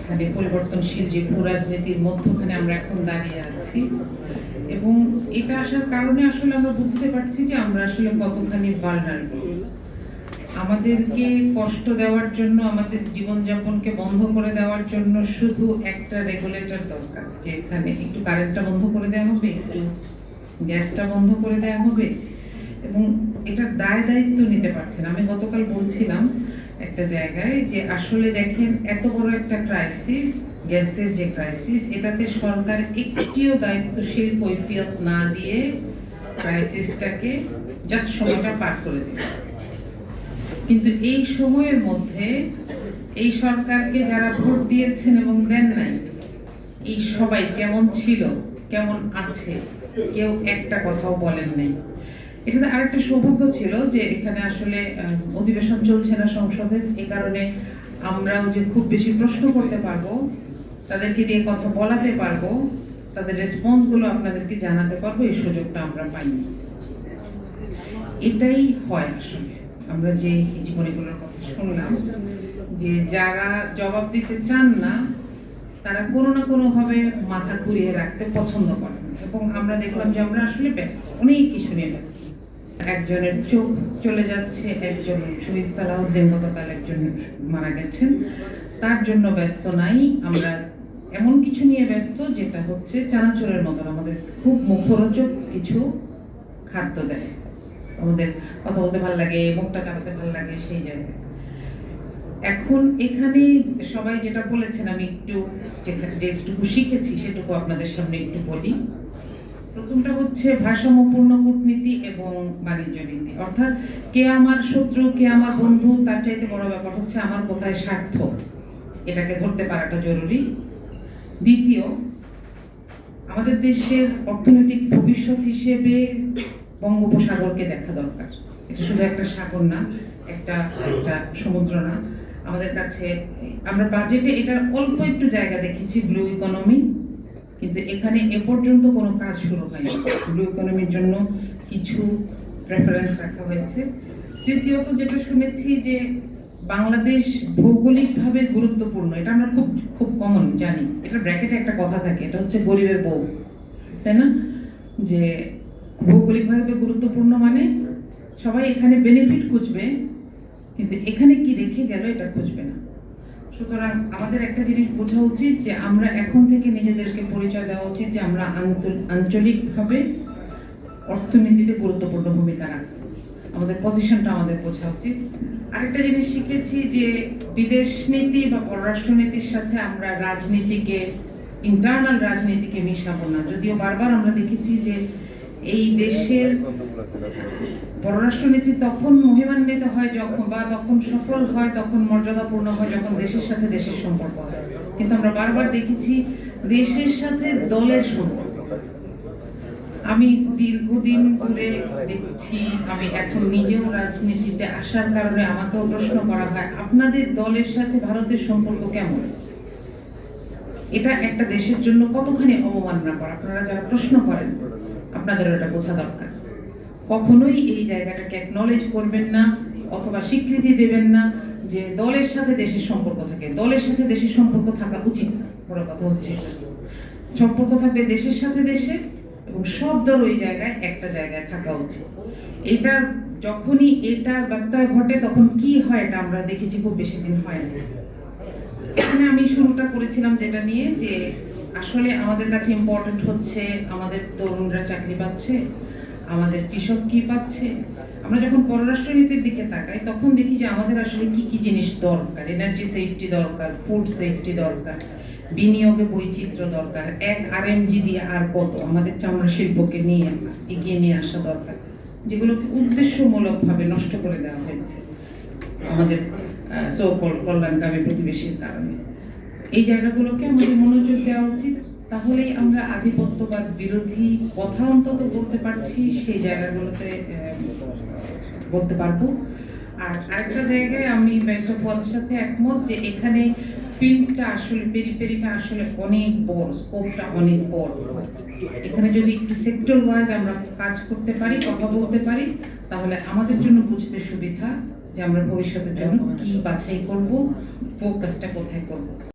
এখানে পরিবর্তনশীল যে ভূ রাজনীতির মধ্যখানে আমরা এখন দাঁড়িয়ে আছি, এবং এটা আসার কারণে আসলে আমরা বুঝতে পারছি যে আমরা আসলে কতখানি ভালনারেবল। আমাদেরকে কষ্ট দেওয়ার জন্য, আমাদের জীবনযাপনকে বন্ধ করে দেওয়ার জন্য শুধু একটা রেগুলেটর দরকার, যে এখানে একটু কারেন্টটা বন্ধ করে দেওয়া হবে, একটু গ্যাসটা বন্ধ করে দেওয়া হবে, এবং এটার দায়িত্ব নিতে পারছে না। আমি গতকাল বলছিলাম একটা জায়গায় যে আসলে দেখেন, এত বড় একটা ক্রাইসিস, গ্যাসের যে ক্রাইসিস, এটাতে সরকার একটিও দায়িত্বশীল কৈফিয়ত না দিয়ে ক্রাইসিসটাকে জাস্ট সময়টা পার করে দিল। কিন্তু এই সময়ের মধ্যে এই সরকারকে যারা ভোট দিয়েছেন এবং দেন নাই, এই সবাই কেমন ছিল, কেমন আছে, কেউ একটা কথাও বলেন নাই। এটাতে আরেকটা সৌভাগ্য ছিল যে এখানে আসলে অধিবেশন চলছে না সংসদের, এই কারণে আমরাও যে খুব বেশি প্রশ্ন করতে পারবো, তাদেরকে দিয়ে কথা বলাতে পারবো, তাদের রেসপন্সগুলো আপনাদেরকে জানাতে পারবো, এই সুযোগটা আমরা পাইনি। এটাই হয় আসলে। আমরা যে জীবনীগুলোর কথা শুনলাম, যে যারা জবাব দিতে চান না তারা কোনো না কোনো ভাবে মাথা ঘুরিয়ে রাখতে পছন্দ করেন, এবং আমরা দেখলাম যে আমরা আসলে ব্যস্ত, অনেক কিছু নিয়ে ব্যস্ত। একজনের চোখ চলে যাচ্ছে, একজন শহীদ সালাউদ্দিন গতকাল একজন মারা গেছেন, তার জন্য ব্যস্ত নাই। আমরা এমন কিছু নিয়ে ব্যস্ত যেটা হচ্ছে চানাচুরের মতন আমাদের খুব মুখরোচক কিছু খাদ্য দেয়, আমাদের কথা বলতে ভালো লাগে, মুখটা চালাতে ভালো লাগে, সেই জায়গায়। এখন এখানে সবাই যেটা বলেছেন, আমি একটু যেটুকু শিখেছি সেটুকু আপনাদের সামনে একটু বলি। প্রথমটা হচ্ছে ভারসাম্যপূর্ণ কূটনীতি এবং বাণিজ্য নীতি, অর্থাৎ কে আমার শত্রু, কে আমার বন্ধু, তার চাইতে বড় ব্যাপার হচ্ছে আমার কোথায় স্বার্থ, এটাকে ধরতে পারাটা জরুরি। দ্বিতীয়, আমাদের দেশের অর্থনৈতিক ভবিষ্যৎ হিসেবে বঙ্গোপসাগরকে দেখা দরকার। এটা শুধু একটা সাগর না, একটা সমুদ্র না। আমাদের কাছে আমরা বাজেটে এটার অল্প একটু জায়গা দেখেছি, ব্লু ইকোনমি, কিন্তু এখানে এ পর্যন্ত কোনো কাজ শুরু হয়নি। ব্লু ইকোনমির জন্য কিছু প্রেফারেন্স রাখা হয়েছে। তৃতীয়ত, যেটা শুনেছি যে বাংলাদেশ ভৌগোলিকভাবে গুরুত্বপূর্ণ, এটা আমরা খুব খুব কমন জানি। এটা ব্র্যাকেটে একটা কথা থাকে, এটা হচ্ছে গরিবের বউ, তাই না? যে ভৌগোলিকভাবে গুরুত্বপূর্ণ মানে সবাই এখানে বেনিফিট খুঁজবে, কিন্তু এখানে কি রেখে গেল এটা খুঁজবে না। সুতরাং আমাদের একটা জিনিস বোঝা উচিত যে আমরা এখন থেকে নিজেদেরকে পরিচয় দেওয়া উচিত যে আমরা আঞ্চলিকভাবে অর্থনীতিতে গুরুত্বপূর্ণ ভূমিকা রাখি, আমাদের পজিশনটা আমাদের বোঝা উচিত। আরেকটা জিনিস শিখেছি যে বিদেশ নীতি বা পররাষ্ট্রনীতির সাথে আমরা রাজনীতিকে, ইন্টারনাল রাজনীতিকে মিশাবো না। যদিও বারবার আমরা দেখেছি যে এই দেশের পররাষ্ট্রনীতি তখন মহিমান্বিত হয় যখন, বা তখন সফল হয়, তখন মর্যাদাপূর্ণ হয় যখন দেশের সাথে দেশের সম্পর্ক হয়। কিন্তু আমরা বারবার দেখেছি দেশের সাথে দলের সম্পর্ক। আমি দীর্ঘদিন ধরে দেখছি, আমি এখন নিজেও রাজনীতিতে আসার কারণে আমাকেও প্রশ্ন করা হয়, আপনাদের দলের সাথে ভারতের সম্পর্ক কেমন? এটা একটা দেশের জন্য কতখানি অবমাননা করা। আপনারা যারা প্রশ্ন করেন, আপনাদের এটা বোঝা দরকার। কখনোই এই জায়গাটাকে অ্যাকনলেজ করবেন না অথবা স্বীকৃতি দেবেন না যে দলের সাথে দেশের সম্পর্ক থাকে। দলের সাথে দেশের সম্পর্ক থাকা উচিত। বড় কথা হচ্ছে সম্পর্ক থাকবে দেশের সাথে দেশের, এবং সব দল ওই জায়গায় একটা জায়গায় থাকা উচিত। এটা যখনই এটার ব্যত্যয় ঘটে তখন কি হয় এটা আমরা দেখেছি, খুব বেশি দিন হয় না। এখানে আমি শুরুটা করেছিলাম যেটা নিয়ে, যে আসলে আমাদের কাছে ইম্পর্টেন্ট হচ্ছে আমাদের তরুণরা চাকরি পাচ্ছে, আমাদের কৃষক কি পাচ্ছে। আমরা যখন পররাষ্ট্রনীতির দিকে তাকাই তখন দেখি যে আমাদের আসলে কি কি জিনিস দরকার। এনার্জি সেফটি দরকার, ফুড সেফটি দরকার, বিনিয়োগে বৈচিত্র্য দরকার, এক আরএমজি দিয়ে আর কত আমাদের চামড়া শিল্পকে নিয়ে এগিয়ে নিয়ে আসা দরকার, যেগুলোকে উদ্দেশ্যমূলকভাবে নষ্ট করে দেওয়া হয়েছে আমাদের কল্যাণকামী প্রতিবেশীর কারণে। এই জায়গাগুলোকে আমাদের মনোযোগ দেওয়া উচিত। তাহলেই আমরা আধিপত্যবাদ বিরোধী কথা অন্তত বলতে পারছি, সেই জায়গাগুলোতে বলতে পারবো। আর আরেকটা জায়গায় আমি সফওয়াদের সাথে একমত যে এখানে ফিল্ডটা আসলে, পেরিফেরিটা আসলে অনেক বড়, স্কোপটা অনেক বড়। এখানে যদি একটু সেক্টর ওয়াইজ আমরা কাজ করতে পারি, কথা বলতে পারি, তাহলে আমাদের জন্য বুঝতে সুবিধা যে আমরা ভবিষ্যতের জন্য কি বাছাই করব, ফোকাসটা কোথায় করব।